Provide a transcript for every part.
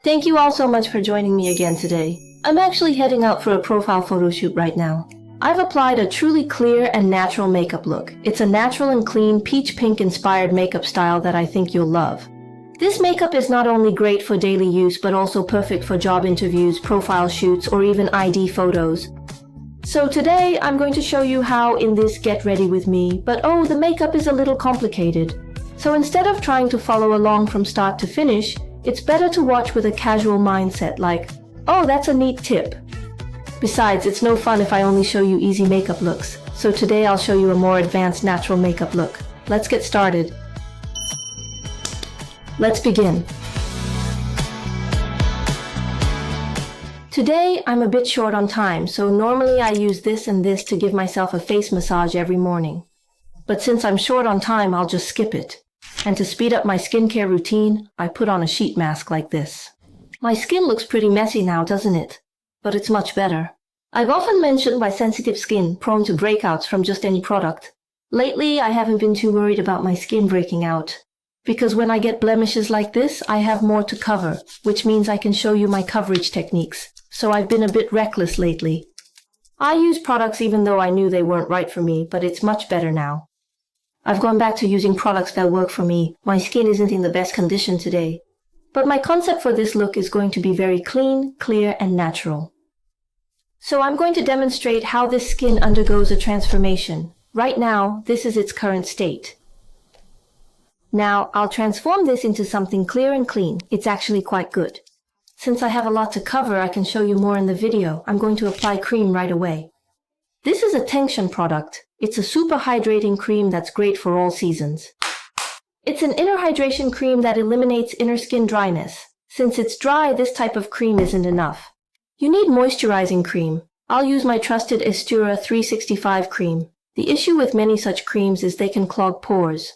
Thank you all so much for joining me again today. I'm actually heading out for a profile photo shoot right now. I've applied a truly clear and natural makeup look. It's a natural and clean peach pink inspired makeup style that I think you'll love. This makeup is not only great for daily use but also perfect for job interviews, profile shoots, or even ID photos. So today I'm going to show you how in this Get Ready With Me, but oh, the makeup is a little complicated. So instead of trying to follow along from start to finish, it's better to watch with a casual mindset like, oh, that's a neat tip. Besides, it's no fun if I only show you easy makeup looks. So today I'll show you a more advanced natural makeup look. Let's get started. Let's begin. Today I'm a bit short on time, so normally I use this and this to give myself a face massage every morning. But since I'm short on time, I'll just skip it. And to speed up my skincare routine, I put on a sheet mask like this. My skin looks pretty messy now, doesn't it? But it's much better. I've often mentioned my sensitive skin, prone to breakouts from just any product. Lately, I haven't been too worried about my skin breaking out. Because when I get blemishes like this, I have more to cover, which means I can show you my coverage techniques. So I've been a bit reckless lately. I use products even though I knew they weren't right for me, but it's much better now. I've gone back to using products that work for me. My skin isn't in the best condition today. But my concept for this look is going to be very clean, clear, and natural. So I'm going to demonstrate how this skin undergoes a transformation. Right now, this is its current state. Now, I'll transform this into something clear and clean. It's actually quite good. Since I have a lot to cover, I can show you more in the video. I'm going to apply cream right away. This is a tension product. It's a super hydrating cream that's great for all seasons. It's an inner hydration cream that eliminates inner skin dryness. Since it's dry, this type of cream isn't enough. You need moisturizing cream. I'll use my trusted Estura 365 cream. The issue with many such creams is they can clog pores.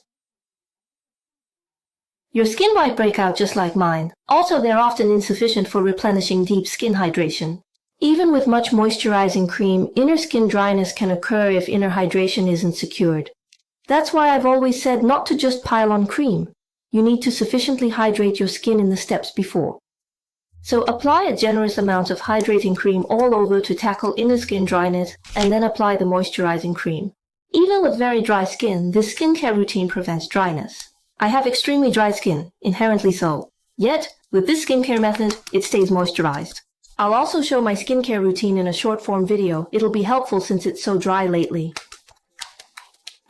Your skin might break out just like mine. Also, they're often insufficient for replenishing deep skin hydration. Even with much moisturizing cream, inner skin dryness can occur if inner hydration isn't secured. That's why I've always said not to just pile on cream. You need to sufficiently hydrate your skin in the steps before. So apply a generous amount of hydrating cream all over to tackle inner skin dryness and then apply the moisturizing cream. Even with very dry skin, this skincare routine prevents dryness. I have extremely dry skin, inherently so. Yet, with this skincare method, it stays moisturized. I'll also show my skincare routine in a short-form video. It'll be helpful since it's so dry lately.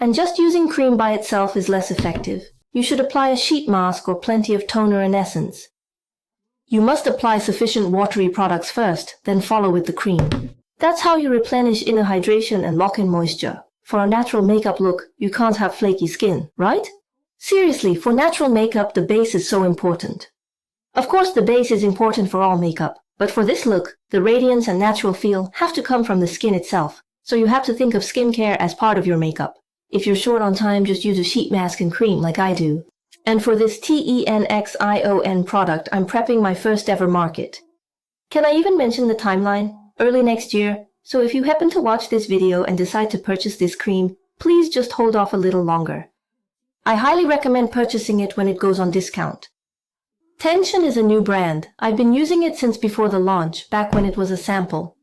And just using cream by itself is less effective. You should apply a sheet mask or plenty of toner and essence. You must apply sufficient watery products first, then follow with the cream. That's how you replenish inner hydration and lock in moisture. For a natural makeup look, you can't have flaky skin, right? Seriously, for natural makeup, the base is so important. Of course, the base is important for all makeup. But for this look, the radiance and natural feel have to come from the skin itself, so you have to think of skincare as part of your makeup. If you're short on time, just use a sheet mask and cream like I do. And for this TENXION product, I'm prepping my first ever market. Can I even mention the timeline? Early next year. So if you happen to watch this video and decide to purchase this cream, please just hold off a little longer. I highly recommend purchasing it when it goes on discount. Tension is a new brand. I've been using it since before the launch, back when it was a sample.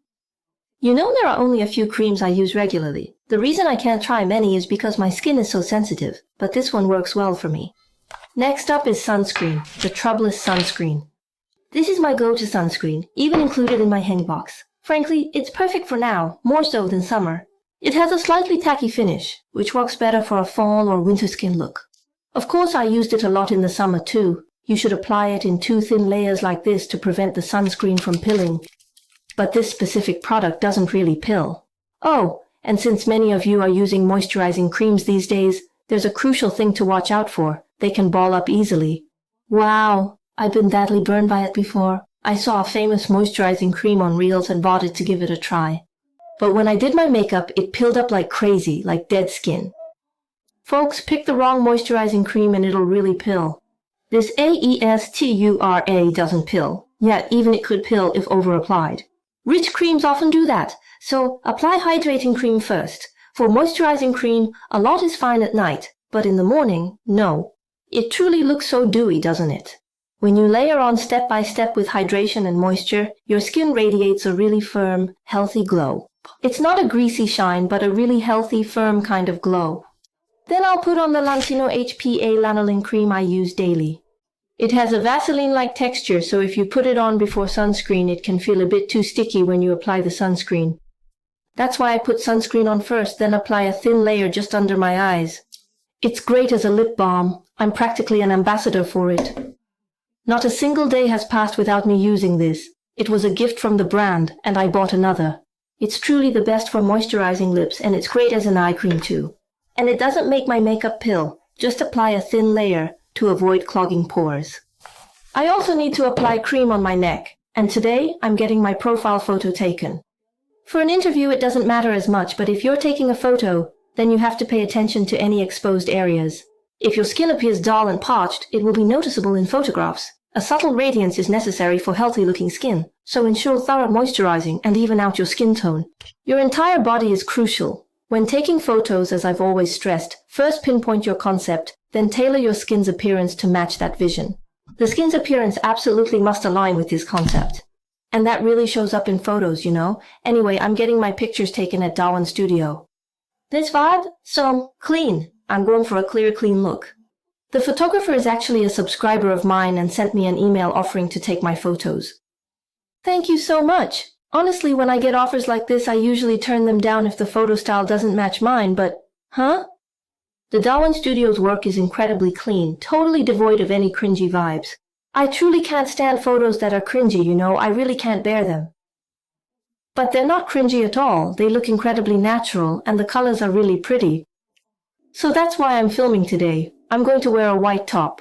You know there are only a few creams I use regularly. The reason I can't try many is because my skin is so sensitive, but this one works well for me. Next up is sunscreen, the Troublous Sunscreen. This is my go-to sunscreen, even included in my hang box. Frankly, it's perfect for now, more so than summer. It has a slightly tacky finish, which works better for a fall or winter skin look. Of course, I used it a lot in the summer too. You should apply it in 2 thin layers like this to prevent the sunscreen from pilling. But this specific product doesn't really pill. Oh, and since many of you are using moisturizing creams these days, there's a crucial thing to watch out for. They can ball up easily. Wow, I've been badly burned by it before. I saw a famous moisturizing cream on Reels and bought it to give it a try. But when I did my makeup, it pilled up like crazy, like dead skin. Folks, pick the wrong moisturizing cream and it'll really pill. This Aestura doesn't pill, yet even it could pill if over-applied. Rich creams often do that, so apply hydrating cream first. For moisturizing cream, a lot is fine at night, but in the morning, no. It truly looks so dewy, doesn't it? When you layer on step by step with hydration and moisture, your skin radiates a really firm, healthy glow. It's not a greasy shine, but a really healthy, firm kind of glow. Then I'll put on the Lancino HPA Lanolin cream I use daily. It has a Vaseline-like texture, so if you put it on before sunscreen, it can feel a bit too sticky when you apply the sunscreen. That's why I put sunscreen on first, then apply a thin layer just under my eyes. It's great as a lip balm. I'm practically an ambassador for it. Not a single day has passed without me using this. It was a gift from the brand, and I bought another. It's truly the best for moisturizing lips, and it's great as an eye cream too. And it doesn't make my makeup pill. Just apply a thin layer to avoid clogging pores. I also need to apply cream on my neck, and today I'm getting my profile photo taken. For an interview it doesn't matter as much, but if you're taking a photo, then you have to pay attention to any exposed areas. If your skin appears dull and parched, it will be noticeable in photographs. A subtle radiance is necessary for healthy-looking skin, so ensure thorough moisturizing and even out your skin tone. Your entire body is crucial. When taking photos, as I've always stressed, first pinpoint your concept, then tailor your skin's appearance to match that vision. The skin's appearance absolutely must align with this concept. And that really shows up in photos, you know. Anyway, I'm getting my pictures taken at Darwin Studio. This vibe? So clean. I'm going for a clear, clean look. The photographer is actually a subscriber of mine and sent me an email offering to take my photos. Thank you so much. Honestly, when I get offers like this, I usually turn them down if the photo style doesn't match mine, but... Huh? The Darwin Studio's work is incredibly clean, totally devoid of any cringy vibes. I truly can't stand photos that are cringy, you know, I really can't bear them. But they're not cringy at all, they look incredibly natural, and the colors are really pretty. So that's why I'm filming today. I'm going to wear a white top.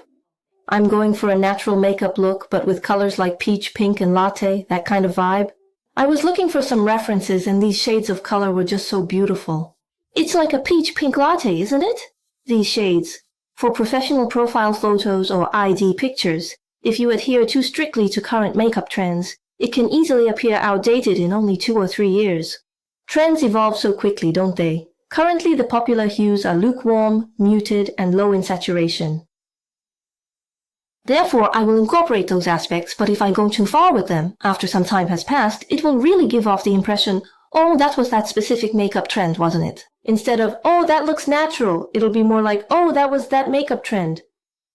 I'm going for a natural makeup look, but with colors like peach, pink, and latte, that kind of vibe. I was looking for some references, and these shades of color were just so beautiful. It's like a peach pink latte, isn't it? These shades. For professional profile photos or ID pictures, if you adhere too strictly to current makeup trends, it can easily appear outdated in only 2 or 3 years. Trends evolve so quickly, don't they? Currently, the popular hues are lukewarm, muted, and low in saturation. Therefore, I will incorporate those aspects, but if I go too far with them, after some time has passed, it will really give off the impression, oh, that was that specific makeup trend, wasn't it? Instead of, oh, that looks natural, it'll be more like, oh, that was that makeup trend.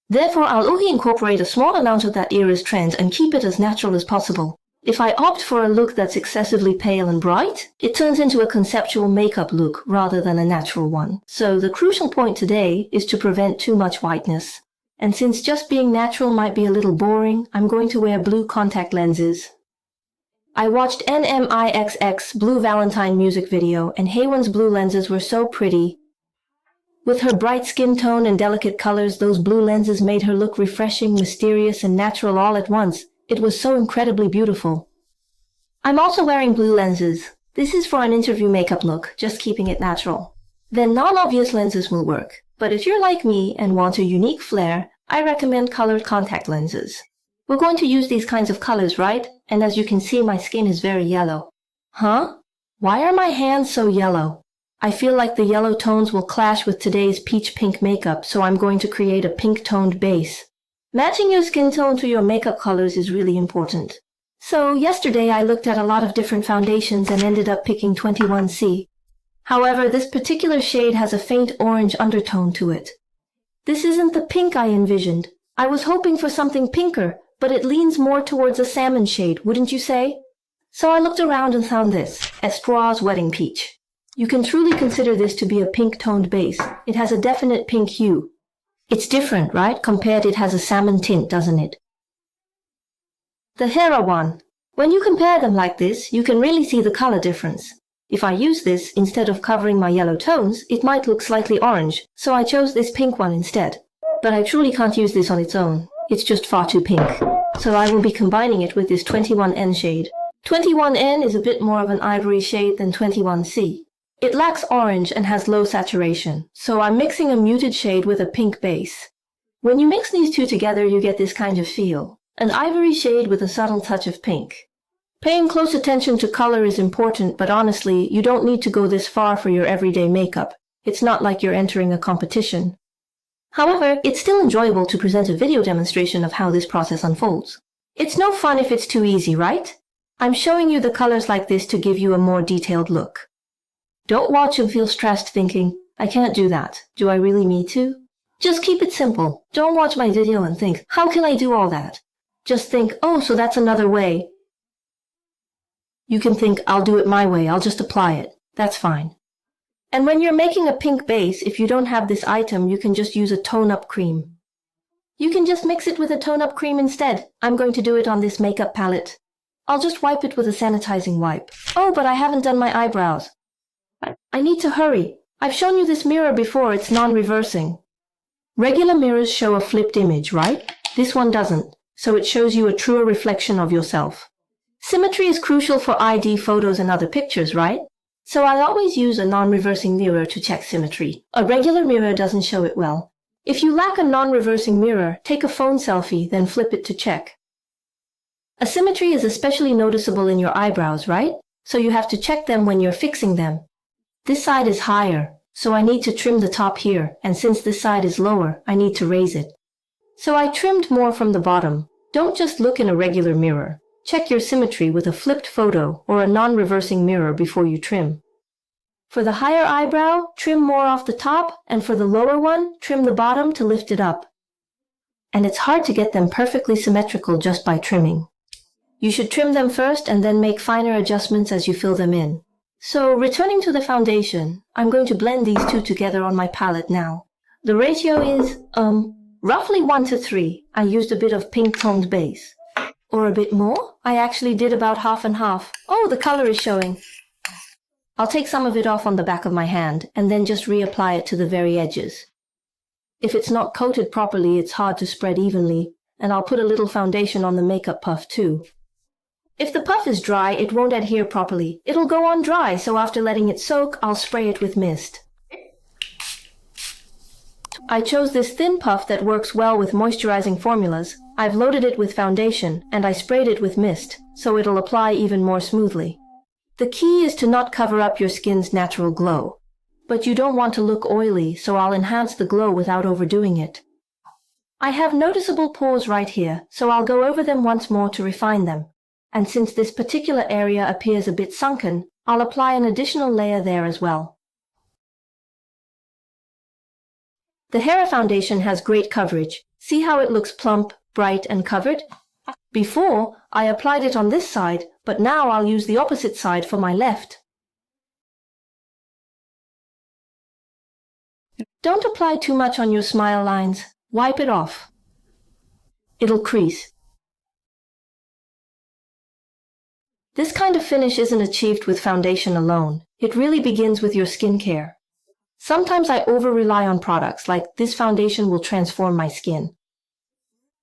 Therefore, I'll only incorporate a small amount of that era's trends and keep it as natural as possible. If I opt for a look that's excessively pale and bright, it turns into a conceptual makeup look rather than a natural one. So the crucial point today is to prevent too much whiteness. And since just being natural might be a little boring, I'm going to wear blue contact lenses. I watched NMIXX Blue Valentine music video, and Haewon's blue lenses were so pretty. With her bright skin tone and delicate colors, those blue lenses made her look refreshing, mysterious, and natural all at once. It was so incredibly beautiful. I'm also wearing blue lenses. This is for an interview makeup look, just keeping it natural. Then non-obvious lenses will work. But if you're like me and want a unique flair, I recommend colored contact lenses. We're going to use these kinds of colors, right? And as you can see, my skin is very yellow. Huh? Why are my hands so yellow? I feel like the yellow tones will clash with today's peach pink makeup, so I'm going to create a pink-toned base. Matching your skin tone to your makeup colors is really important. So yesterday I looked at a lot of different foundations and ended up picking 21C. However, this particular shade has a faint orange undertone to it. This isn't the pink I envisioned. I was hoping for something pinker, but it leans more towards a salmon shade, wouldn't you say? So I looked around and found this, Espoir's Wedding Peach. You can truly consider this to be a pink-toned base. It has a definite pink hue. It's different, right? Compared, it has a salmon tint, doesn't it? The Hera one. When you compare them like this, you can really see the color difference. If I use this, instead of covering my yellow tones, it might look slightly orange, so I chose this pink one instead. But I truly can't use this on its own. It's just far too pink. So I will be combining it with this 21N shade. 21N is a bit more of an ivory shade than 21C. It lacks orange and has low saturation, so I'm mixing a muted shade with a pink base. When you mix these two together, you get this kind of feel. An ivory shade with a subtle touch of pink. Paying close attention to color is important, but honestly, you don't need to go this far for your everyday makeup. It's not like you're entering a competition. However, it's still enjoyable to present a video demonstration of how this process unfolds. It's no fun if it's too easy, right? I'm showing you the colors like this to give you a more detailed look. Don't watch and feel stressed thinking, I can't do that. Do I really need to? Just keep it simple. Don't watch my video and think, how can I do all that? Just think, oh, so that's another way. You can think, I'll do it my way. I'll just apply it. That's fine. And when you're making a pink base, if you don't have this item, you can just use a tone-up cream. You can just mix it with a tone-up cream instead. I'm going to do it on this makeup palette. I'll just wipe it with a sanitizing wipe. Oh, but I haven't done my eyebrows. I need to hurry. I've shown you this mirror before. It's non-reversing. Regular mirrors show a flipped image, right? This one doesn't, so it shows you a truer reflection of yourself. Symmetry is crucial for ID photos and other pictures, right? So I always use a non-reversing mirror to check symmetry. A regular mirror doesn't show it well. If you lack a non-reversing mirror, take a phone selfie, then flip it to check. Asymmetry is especially noticeable in your eyebrows, right? So you have to check them when you're fixing them. This side is higher, so I need to trim the top here, and since this side is lower, I need to raise it. So I trimmed more from the bottom. Don't just look in a regular mirror. Check your symmetry with a flipped photo or a non-reversing mirror before you trim. For the higher eyebrow, trim more off the top, and for the lower one, trim the bottom to lift it up. And it's hard to get them perfectly symmetrical just by trimming. You should trim them first and then make finer adjustments as you fill them in. So, returning to the foundation, I'm going to blend these two together on my palette now. The ratio is, roughly 1 to 3. I used a bit of pink-toned base. Or a bit more? I actually did about half and half. Oh, the color is showing. I'll take some of it off on the back of my hand and then just reapply it to the very edges. If it's not coated properly, it's hard to spread evenly, and I'll put a little foundation on the makeup puff too. If the puff is dry, it won't adhere properly. It'll go on dry, so after letting it soak, I'll spray it with mist. I chose this thin puff that works well with moisturizing formulas. I've loaded it with foundation, and I sprayed it with mist, so it'll apply even more smoothly. The key is to not cover up your skin's natural glow. But you don't want to look oily, so I'll enhance the glow without overdoing it. I have noticeable pores right here, so I'll go over them once more to refine them. And since this particular area appears a bit sunken, I'll apply an additional layer there as well. The Hera foundation has great coverage. See how it looks plump, bright, and covered? Before, I applied it on this side, but now I'll use the opposite side for my left. Don't apply too much on your smile lines. Wipe it off. It'll crease. This kind of finish isn't achieved with foundation alone. It really begins with your skincare. Sometimes I over-rely on products like this foundation will transform my skin.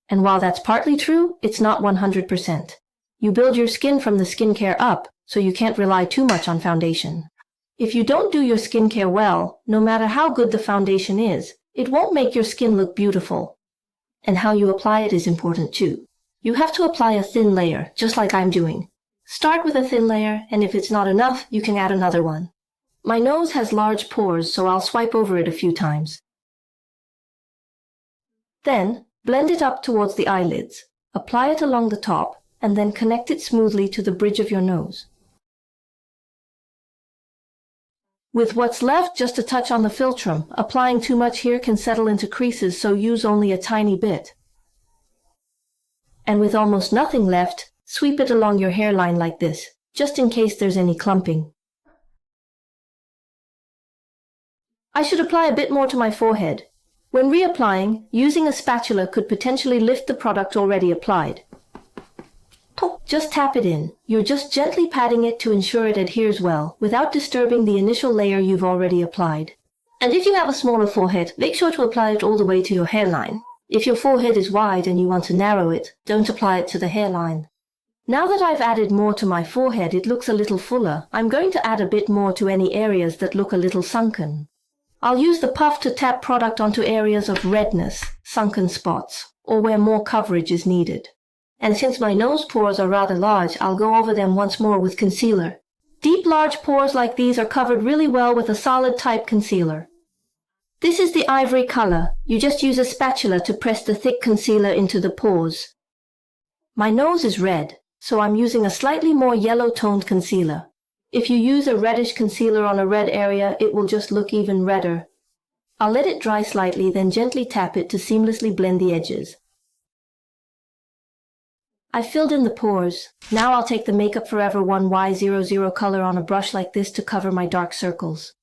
And while that's partly true, it's not 100%. You build your skin from the skincare up, so you can't rely too much on foundation. If you don't do your skincare well, no matter how good the foundation is, it won't make your skin look beautiful. And how you apply it is important too. You have to apply a thin layer, just like I'm doing. Start with a thin layer, and if it's not enough, you can add another one. My nose has large pores, so I'll swipe over it a few times. Then, blend it up towards the eyelids. Apply it along the top, and then connect it smoothly to the bridge of your nose. With what's left, just a touch on the philtrum. Applying too much here can settle into creases, so use only a tiny bit. And with almost nothing left, sweep it along your hairline like this, just in case there's any clumping. I should apply a bit more to my forehead. When reapplying, using a spatula could potentially lift the product already applied. Just tap it in. You're just gently patting it to ensure it adheres well, without disturbing the initial layer you've already applied. And if you have a smaller forehead, make sure to apply it all the way to your hairline. If your forehead is wide and you want to narrow it, don't apply it to the hairline. Now that I've added more to my forehead, it looks a little fuller. I'm going to add a bit more to any areas that look a little sunken. I'll use the puff to tap product onto areas of redness, sunken spots, or where more coverage is needed. And since my nose pores are rather large, I'll go over them once more with concealer. Deep, large pores like these are covered really well with a solid type concealer. This is the ivory color. You just use a spatula to press the thick concealer into the pores. My nose is red, so I'm using a slightly more yellow-toned concealer. If you use a reddish concealer on a red area, it will just look even redder. I'll let it dry slightly, then gently tap it to seamlessly blend the edges. I filled in the pores. Now I'll take the Makeup Forever 1Y00 color on a brush like this to cover my dark circles.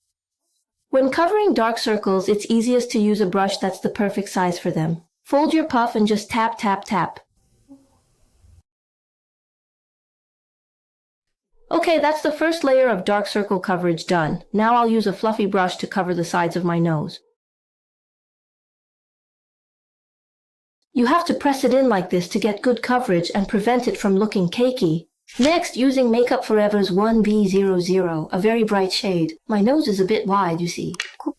When covering dark circles, it's easiest to use a brush that's the perfect size for them. Fold your puff and just tap, tap, tap. Okay, that's the first layer of dark circle coverage done. Now I'll use a fluffy brush to cover the sides of my nose. You have to press it in like this to get good coverage and prevent it from looking cakey. Next, using Makeup Forever's 1B00, a very bright shade. My nose is a bit wide, you see.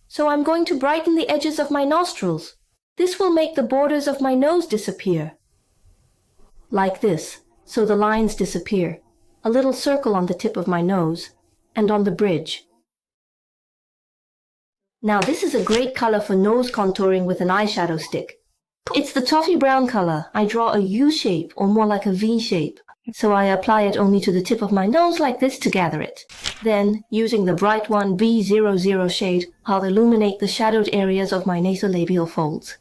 So I'm going to brighten the edges of my nostrils. This will make the borders of my nose disappear. Like this, so the lines disappear. A little circle on the tip of my nose, and on the bridge. Now this is a great color for nose contouring with an eyeshadow stick. It's the toffee brown color. I draw a U shape, or more like a V shape. So I apply it only to the tip of my nose like this to gather it. Then, using the bright 1B00 shade, I'll illuminate the shadowed areas of my nasolabial folds.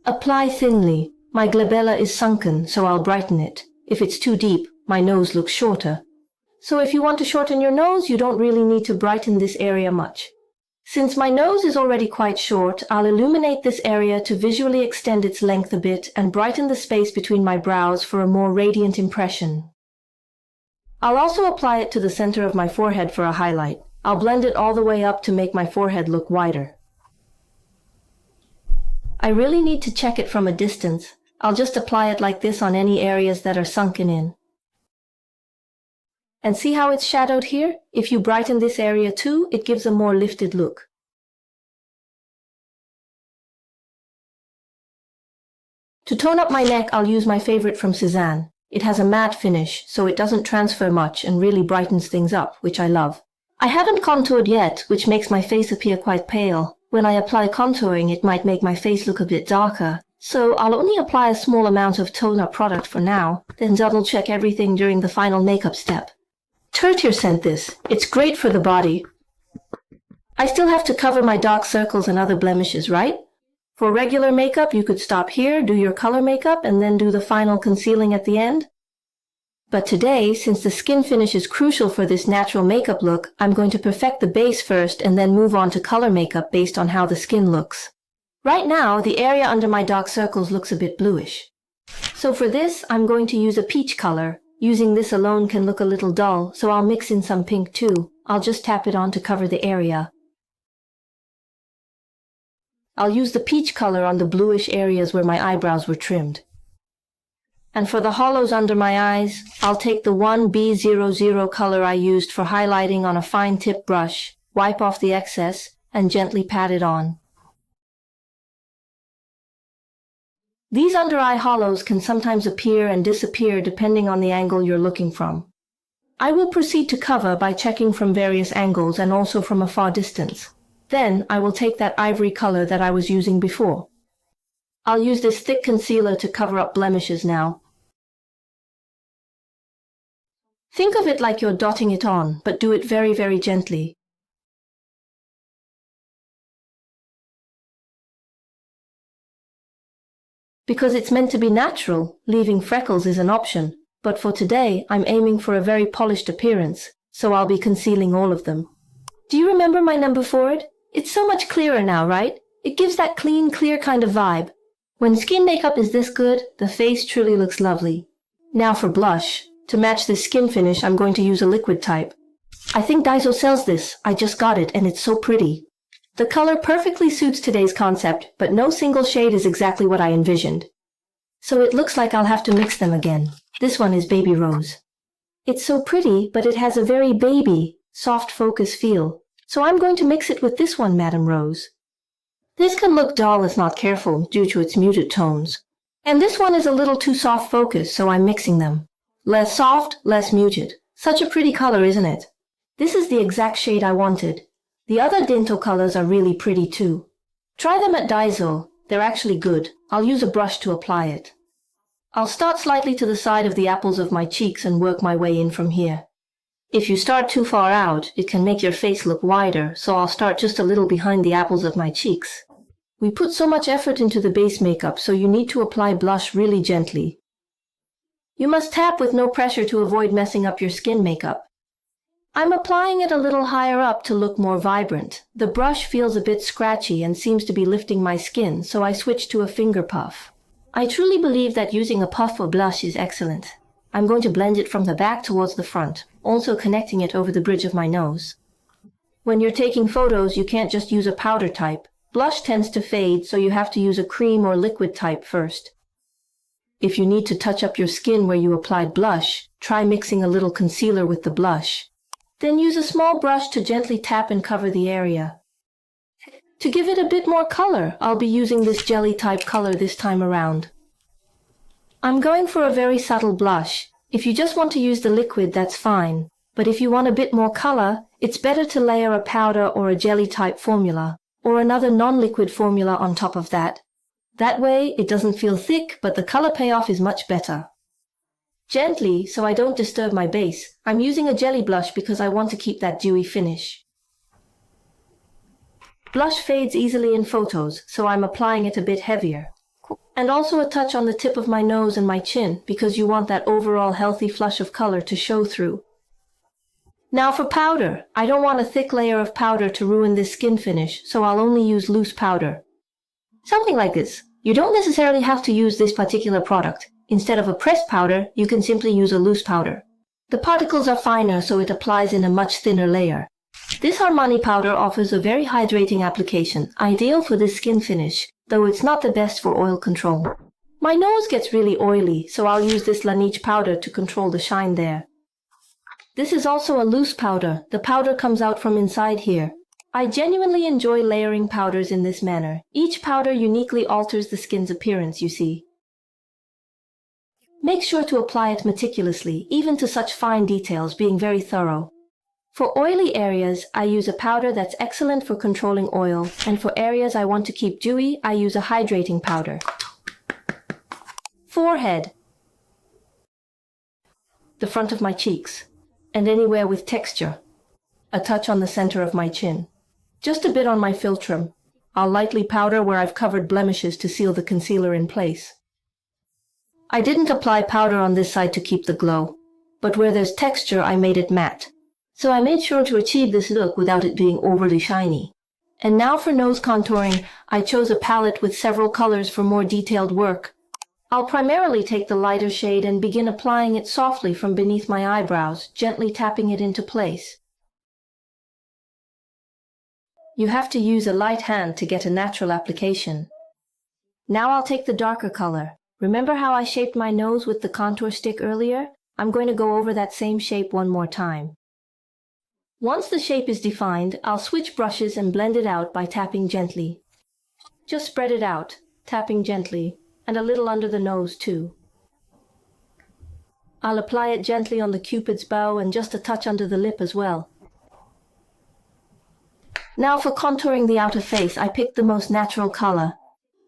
Apply thinly. My glabella is sunken, so I'll brighten it. If it's too deep, my nose looks shorter. So if you want to shorten your nose, you don't really need to brighten this area much. Since my nose is already quite short, I'll illuminate this area to visually extend its length a bit and brighten the space between my brows for a more radiant impression. I'll also apply it to the center of my forehead for a highlight. I'll blend it all the way up to make my forehead look wider. I really need to check it from a distance. I'll just apply it like this on any areas that are sunken in. And see how it's shadowed here? If you brighten this area too, it gives a more lifted look. To tone up my neck, I'll use my favorite from Cézanne. It has a matte finish, so it doesn't transfer much and really brightens things up, which I love. I haven't contoured yet, which makes my face appear quite pale. When I apply contouring, it might make my face look a bit darker. So I'll only apply a small amount of toner product for now, then double check everything during the final makeup step. Tertier sent this. It's great for the body. I still have to cover my dark circles and other blemishes, right? For regular makeup, you could stop here, do your color makeup, and then do the final concealing at the end. But today, since the skin finish is crucial for this natural makeup look, I'm going to perfect the base first and then move on to color makeup based on how the skin looks. Right now, the area under my dark circles looks a bit bluish. So for this, I'm going to use a peach color. Using this alone can look a little dull, so I'll mix in some pink too. I'll just tap it on to cover the area. I'll use the peach color on the bluish areas where my eyebrows were trimmed. And for the hollows under my eyes, I'll take the 1B00 color I used for highlighting on a fine tip brush, wipe off the excess, and gently pat it on. These under-eye hollows can sometimes appear and disappear depending on the angle you're looking from. I will proceed to cover by checking from various angles and also from a far distance. Then I will take that ivory color that I was using before. I'll use this thick concealer to cover up blemishes now. Think of it like you're dotting it on, but do it very, very gently. Because it's meant to be natural, leaving freckles is an option. But for today, I'm aiming for a very polished appearance, so I'll be concealing all of them. Do you remember my number for it? It's so much clearer now, right? It gives that clean, clear kind of vibe. When skin makeup is this good, the face truly looks lovely. Now for blush. To match this skin finish, I'm going to use a liquid type. I think Daiso sells this. I just got it, and it's so pretty. The color perfectly suits today's concept, but no single shade is exactly what I envisioned. So it looks like I'll have to mix them again. This one is Baby Rose. It's so pretty, but it has a very baby, soft focus feel. So I'm going to mix it with this one, Madame Rose. This can look dull if not careful, due to its muted tones. And this one is a little too soft focus, so I'm mixing them. Less soft, less muted. Such a pretty color, isn't it? This is the exact shade I wanted. The other Dinto colors are really pretty too. Try them at Daiso. They're actually good. I'll use a brush to apply it. I'll start slightly to the side of the apples of my cheeks and work my way in from here. If you start too far out, it can make your face look wider, so I'll start just a little behind the apples of my cheeks. We put so much effort into the base makeup, so you need to apply blush really gently. You must tap with no pressure to avoid messing up your skin makeup. I'm applying it a little higher up to look more vibrant. The brush feels a bit scratchy and seems to be lifting my skin, so I switched to a finger puff. I truly believe that using a puff for blush is excellent. I'm going to blend it from the back towards the front, also connecting it over the bridge of my nose. When you're taking photos, you can't just use a powder type. Blush tends to fade, so you have to use a cream or liquid type first. If you need to touch up your skin where you applied blush, try mixing a little concealer with the blush. Then use a small brush to gently tap and cover the area. To give it a bit more color, I'll be using this jelly type color this time around. I'm going for a very subtle blush. If you just want to use the liquid, that's fine. But if you want a bit more color, it's better to layer a powder or a jelly type formula, or another non-liquid formula on top of that. That way, it doesn't feel thick, but the color payoff is much better. Gently, so I don't disturb my base, I'm using a jelly blush because I want to keep that dewy finish. Blush fades easily in photos, so I'm applying it a bit heavier. And also a touch on the tip of my nose and my chin, because you want that overall healthy flush of color to show through. Now for powder. I don't want a thick layer of powder to ruin this skin finish, so I'll only use loose powder. Something like this. You don't necessarily have to use this particular product. Instead of a pressed powder, you can simply use a loose powder. The particles are finer, so it applies in a much thinner layer. This Armani powder offers a very hydrating application, ideal for this skin finish, though it's not the best for oil control. My nose gets really oily, so I'll use this Laneige powder to control the shine there. This is also a loose powder. The powder comes out from inside here. I genuinely enjoy layering powders in this manner. Each powder uniquely alters the skin's appearance, you see. Make sure to apply it meticulously, even to such fine details, being very thorough. For oily areas, I use a powder that's excellent for controlling oil, and for areas I want to keep dewy, I use a hydrating powder. Forehead. The front of my cheeks, and anywhere with texture. A touch on the center of my chin. Just a bit on my philtrum. I'll lightly powder where I've covered blemishes to seal the concealer in place. I didn't apply powder on this side to keep the glow, but where there's texture I made it matte. So I made sure to achieve this look without it being overly shiny. And now for nose contouring, I chose a palette with several colors for more detailed work. I'll primarily take the lighter shade and begin applying it softly from beneath my eyebrows, gently tapping it into place. You have to use a light hand to get a natural application. Now I'll take the darker color. Remember how I shaped my nose with the contour stick earlier? I'm going to go over that same shape one more time. Once the shape is defined, I'll switch brushes and blend it out by tapping gently. Just spread it out, tapping gently, and a little under the nose too. I'll apply it gently on the cupid's bow and just a touch under the lip as well. Now for contouring the outer face, I picked the most natural color.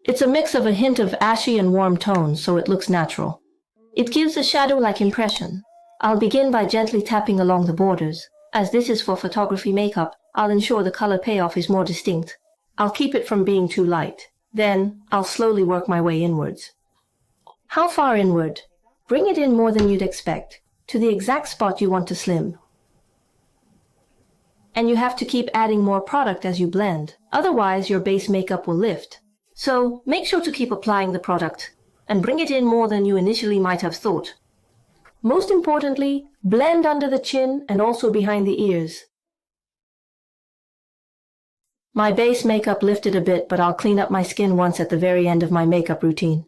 It's a mix of a hint of ashy and warm tones, so it looks natural. It gives a shadow-like impression. I'll begin by gently tapping along the borders. As this is for photography makeup, I'll ensure the color payoff is more distinct. I'll keep it from being too light. Then, I'll slowly work my way inwards. How far inward? Bring it in more than you'd expect, to the exact spot you want to slim. And you have to keep adding more product as you blend, otherwise your base makeup will lift. So, make sure to keep applying the product, and bring it in more than you initially might have thought. Most importantly, blend under the chin and also behind the ears. My base makeup lifted a bit, but I'll clean up my skin once at the very end of my makeup routine.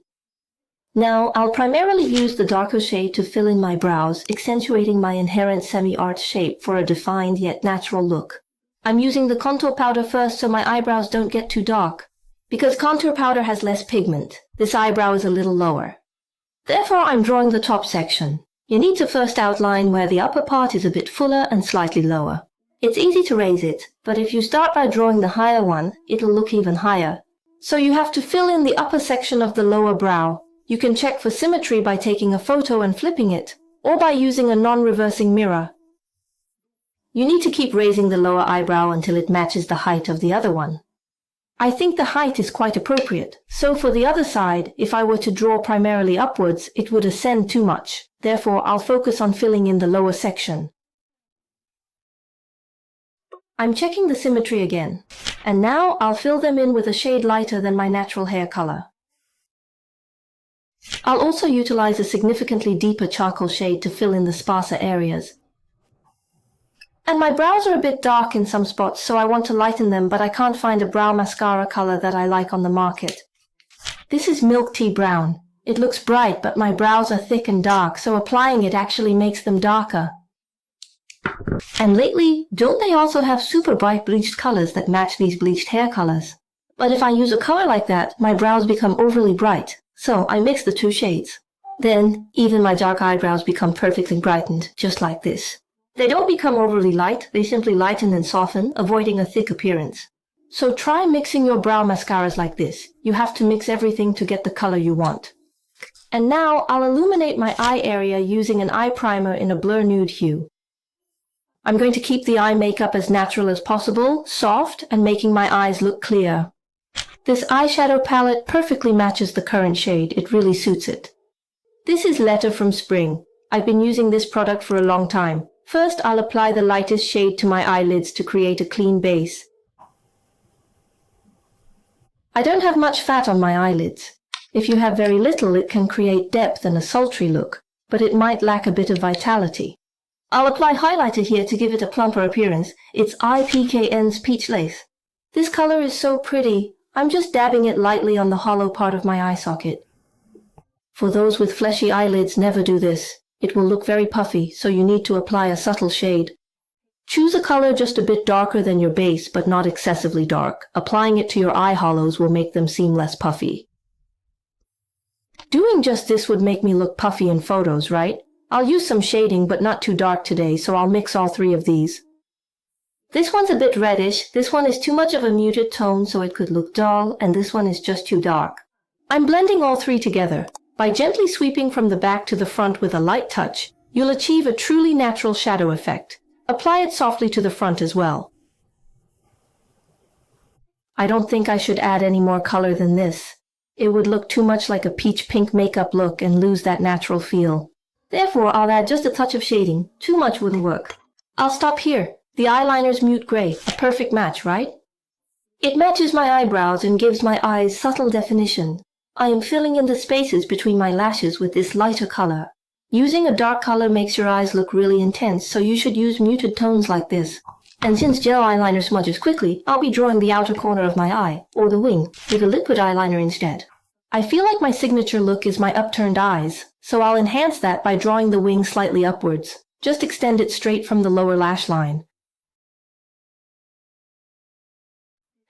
Now, I'll primarily use the darker shade to fill in my brows, accentuating my inherent semi-arch shape for a defined yet natural look. I'm using the contour powder first so my eyebrows don't get too dark. Because contour powder has less pigment, this eyebrow is a little lower. Therefore, I'm drawing the top section. You need to first outline where the upper part is a bit fuller and slightly lower. It's easy to raise it, but if you start by drawing the higher one, it'll look even higher. So you have to fill in the upper section of the lower brow. You can check for symmetry by taking a photo and flipping it, or by using a non-reversing mirror. You need to keep raising the lower eyebrow until it matches the height of the other one. I think the height is quite appropriate, so for the other side, if I were to draw primarily upwards, it would ascend too much. Therefore, I'll focus on filling in the lower section. I'm checking the symmetry again, and now I'll fill them in with a shade lighter than my natural hair color. I'll also utilize a significantly deeper charcoal shade to fill in the sparser areas. And my brows are a bit dark in some spots, so I want to lighten them, but I can't find a brow mascara color that I like on the market. This is milk tea brown. It looks bright, but my brows are thick and dark, so applying it actually makes them darker. And lately, don't they also have super bright bleached colors that match these bleached hair colors? But if I use a color like that, my brows become overly bright, so I mix the two shades. Then, even my dark eyebrows become perfectly brightened, just like this. They don't become overly light, they simply lighten and soften, avoiding a thick appearance. So try mixing your brow mascaras like this. You have to mix everything to get the color you want. And now I'll illuminate my eye area using an eye primer in a blur nude hue. I'm going to keep the eye makeup as natural as possible, soft, and making my eyes look clear. This eyeshadow palette perfectly matches the current shade. It really suits it. This is Letter from Spring. I've been using this product for a long time. First, I'll apply the lightest shade to my eyelids to create a clean base. I don't have much fat on my eyelids. If you have very little, it can create depth and a sultry look, but it might lack a bit of vitality. I'll apply highlighter here to give it a plumper appearance. It's IPKN's Peach Lace. This color is so pretty. I'm just dabbing it lightly on the hollow part of my eye socket. For those with fleshy eyelids, never do this. It will look very puffy, so you need to apply a subtle shade. Choose a color just a bit darker than your base, but not excessively dark. Applying it to your eye hollows will make them seem less puffy. Doing just this would make me look puffy in photos, right? I'll use some shading, but not too dark today, so I'll mix all three of these. This one's a bit reddish, this one is too much of a muted tone, so it could look dull, and this one is just too dark. I'm blending all three together. By gently sweeping from the back to the front with a light touch, you'll achieve a truly natural shadow effect. Apply it softly to the front as well. I don't think I should add any more color than this. It would look too much like a peach pink makeup look and lose that natural feel. Therefore, I'll add just a touch of shading. Too much wouldn't work. I'll stop here. The eyeliner's mute gray, a perfect match, right? It matches my eyebrows and gives my eyes subtle definition. I am filling in the spaces between my lashes with this lighter color. Using a dark color makes your eyes look really intense, so you should use muted tones like this. And since gel eyeliner smudges quickly, I'll be drawing the outer corner of my eye, or the wing, with a liquid eyeliner instead. I feel like my signature look is my upturned eyes, so I'll enhance that by drawing the wing slightly upwards. Just extend it straight from the lower lash line.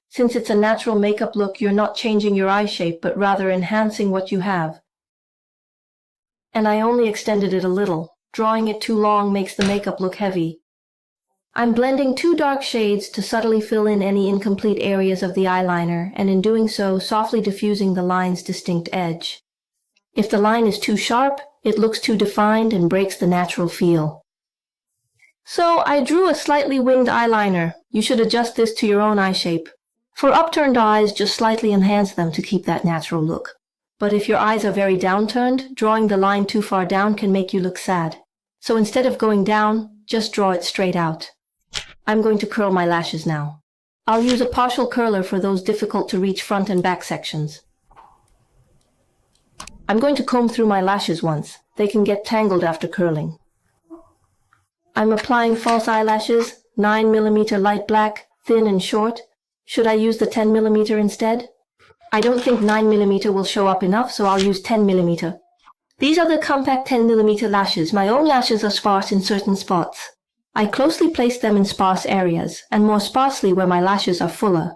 Since it's a natural makeup look, you're not changing your eye shape, but rather enhancing what you have. And I only extended it a little. Drawing it too long makes the makeup look heavy. I'm blending two dark shades to subtly fill in any incomplete areas of the eyeliner, and in doing so, softly diffusing the line's distinct edge. If the line is too sharp, it looks too defined and breaks the natural feel. So I drew a slightly winged eyeliner. You should adjust this to your own eye shape. For upturned eyes, just slightly enhance them to keep that natural look. But if your eyes are very downturned, drawing the line too far down can make you look sad. So instead of going down, just draw it straight out. I'm going to curl my lashes now. I'll use a partial curler for those difficult to reach front and back sections. I'm going to comb through my lashes once. They can get tangled after curling. I'm applying false eyelashes, 9mm light black, thin and short. Should I use the 10mm instead? I don't think 9mm will show up enough, so I'll use 10mm. These are the compact 10mm lashes. My own lashes are sparse in certain spots. I closely place them in sparse areas, and more sparsely where my lashes are fuller.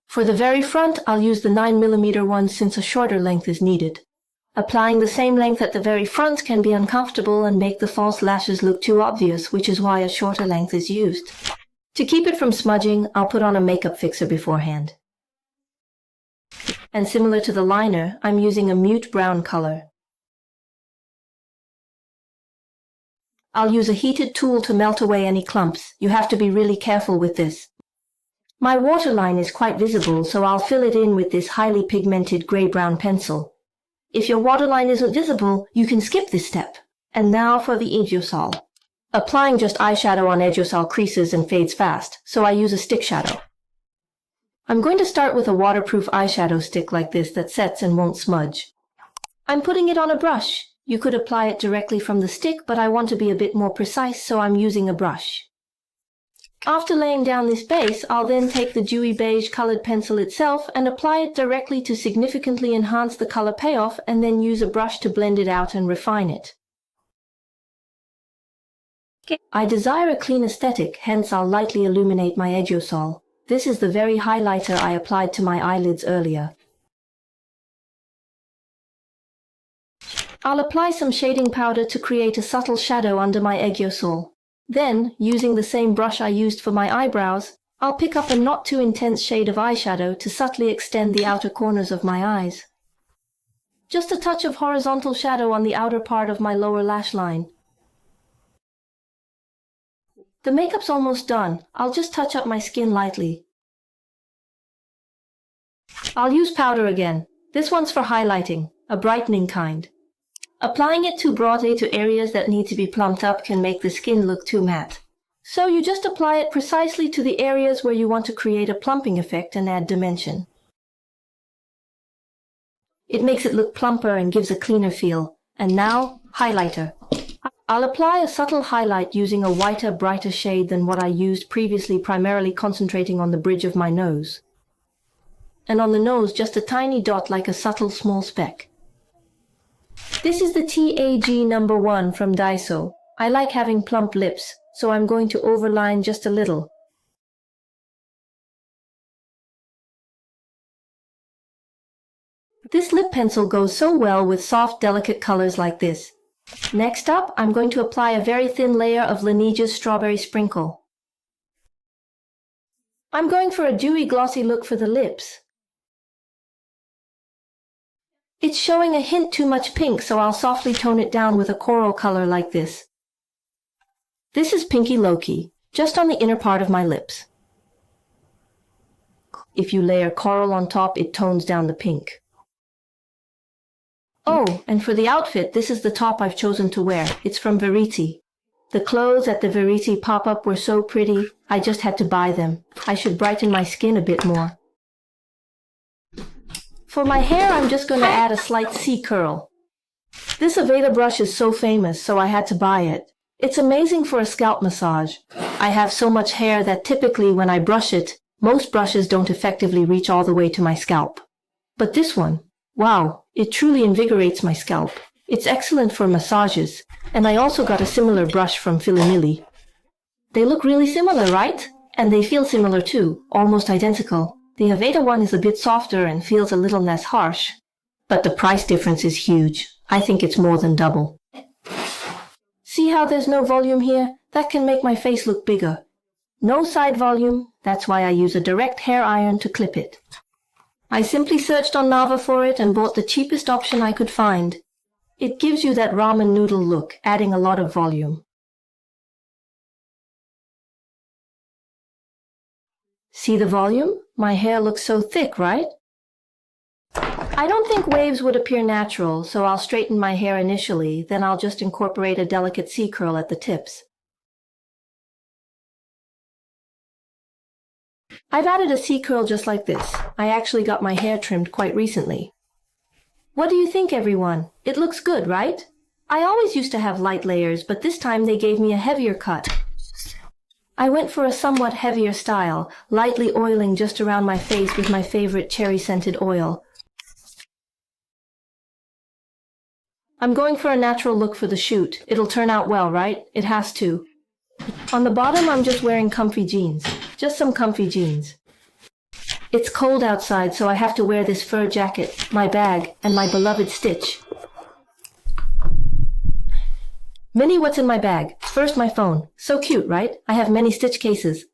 For the very front, I'll use the 9mm ones since a shorter length is needed. Applying the same length at the very front can be uncomfortable and make the false lashes look too obvious, which is why a shorter length is used. To keep it from smudging, I'll put on a makeup fixer beforehand. And similar to the liner, I'm using a mute brown color. I'll use a heated tool to melt away any clumps. You have to be really careful with this. My waterline is quite visible, so I'll fill it in with this highly pigmented gray-brown pencil. If your waterline isn't visible, you can skip this step. And now for the aerosol. Applying just eyeshadow on aerosol creases and fades fast, so I use a stick shadow. I'm going to start with a waterproof eyeshadow stick like this that sets and won't smudge. I'm putting it on a brush. You could apply it directly from the stick, but I want to be a bit more precise, so I'm using a brush. After laying down this base, I'll then take the dewy beige colored pencil itself and apply it directly to significantly enhance the color payoff, and then use a brush to blend it out and refine it. I desire a clean aesthetic, hence I'll lightly illuminate my aerosol. This is the very highlighter I applied to my eyelids earlier. I'll apply some shading powder to create a subtle shadow under my aerosol. Then, using the same brush I used for my eyebrows, I'll pick up a not too intense shade of eyeshadow to subtly extend the outer corners of my eyes. Just a touch of horizontal shadow on the outer part of my lower lash line. The makeup's almost done. I'll just touch up my skin lightly. I'll use powder again. This one's for highlighting, a brightening kind. Applying it too broadly to areas that need to be plumped up can make the skin look too matte. So you just apply it precisely to the areas where you want to create a plumping effect and add dimension. It makes it look plumper and gives a cleaner feel. And now, highlighter. I'll apply a subtle highlight using a whiter, brighter shade than what I used previously, primarily concentrating on the bridge of my nose. And on the nose, just a tiny dot like a subtle small speck. This is the TAG number 1 from Daiso. I like having plump lips, so I'm going to overline just a little. This lip pencil goes so well with soft, delicate colors like this. Next up, I'm going to apply a very thin layer of Laneege's Strawberry Sprinkle. I'm going for a dewy, glossy look for the lips. It's showing a hint too much pink, so I'll softly tone it down with a coral color like this. This is Pinky Loki, just on the inner part of my lips. If you layer coral on top, it tones down the pink. Oh, and for the outfit, this is the top I've chosen to wear. It's from Verity. The clothes at the Verity pop-up were so pretty, I just had to buy them. I should brighten my skin a bit more. For my hair, I'm just going to add a slight C-curl. This Aveda brush is so famous, so I had to buy it. It's amazing for a scalp massage. I have so much hair that typically when I brush it, most brushes don't effectively reach all the way to my scalp. But this one, wow, it truly invigorates my scalp. It's excellent for massages, and I also got a similar brush from Filimili. They look really similar, right? And they feel similar too, almost identical. The Aveda one is a bit softer and feels a little less harsh, but the price difference is huge. I think it's more than double. See how there's no volume here? That can make my face look bigger. No side volume, that's why I use a direct hair iron to clip it. I simply searched on Nava for it and bought the cheapest option I could find. It gives you that ramen noodle look, adding a lot of volume. See the volume? My hair looks so thick, right? I don't think waves would appear natural, so I'll straighten my hair initially, then I'll just incorporate a delicate C-curl at the tips. I've added a C-curl just like this. I actually got my hair trimmed quite recently. What do you think, everyone? It looks good, right? I always used to have light layers, but this time they gave me a heavier cut. I went for a somewhat heavier style, lightly oiling just around my face with my favorite cherry-scented oil. I'm going for a natural look for the shoot. It'll turn out well, right? It has to. On the bottom, I'm just wearing comfy jeans. Just some comfy jeans. It's cold outside, so I have to wear this fur jacket, my bag, and my beloved Stitch. Minnie, what's in my bag? First, my phone. So cute, right? I have many Stitch cases.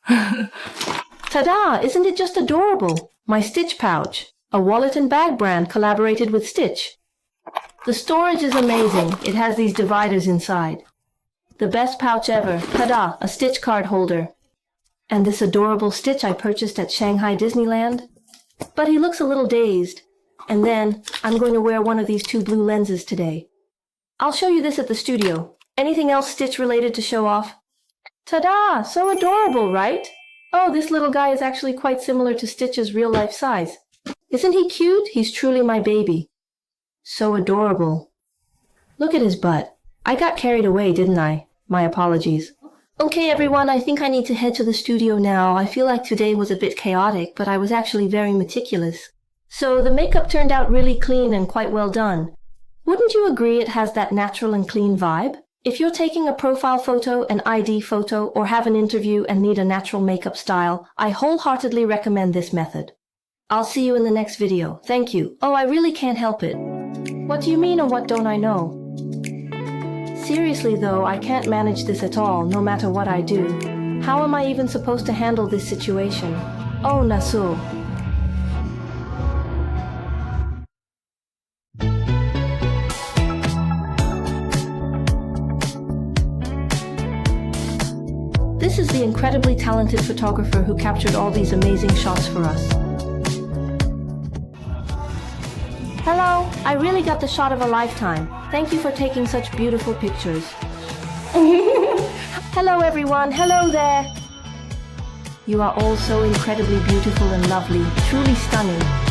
Ta-da! Isn't it just adorable? My Stitch pouch. A wallet and bag brand collaborated with Stitch. The storage is amazing. It has these dividers inside. The best pouch ever. Ta-da! A Stitch card holder. And this adorable Stitch I purchased at Shanghai Disneyland. But he looks a little dazed. And then, I'm going to wear one of these 2 blue lenses today. I'll show you this at the studio. Anything else Stitch related to show off? Ta-da! So adorable, right? Oh, this little guy is actually quite similar to Stitch's real-life size. Isn't he cute? He's truly my baby. So adorable. Look at his butt. I got carried away, didn't I? My apologies. Okay, everyone, I think I need to head to the studio now. I feel like today was a bit chaotic, but I was actually very meticulous. So the makeup turned out really clean and quite well done. Wouldn't you agree it has that natural and clean vibe? If you're taking a profile photo, an ID photo, or have an interview and need a natural makeup style, I wholeheartedly recommend this method. I'll see you in the next video. Thank you. Oh, I really can't help it. What do you mean, or what don't I know? Seriously though, I can't manage this at all, no matter what I do. How am I even supposed to handle this situation? Oh, Nasu. This is the incredibly talented photographer who captured all these amazing shots for us. Hello, I really got the shot of a lifetime. Thank you for taking such beautiful pictures. Hello everyone, hello there. You are all so incredibly beautiful and lovely, truly stunning.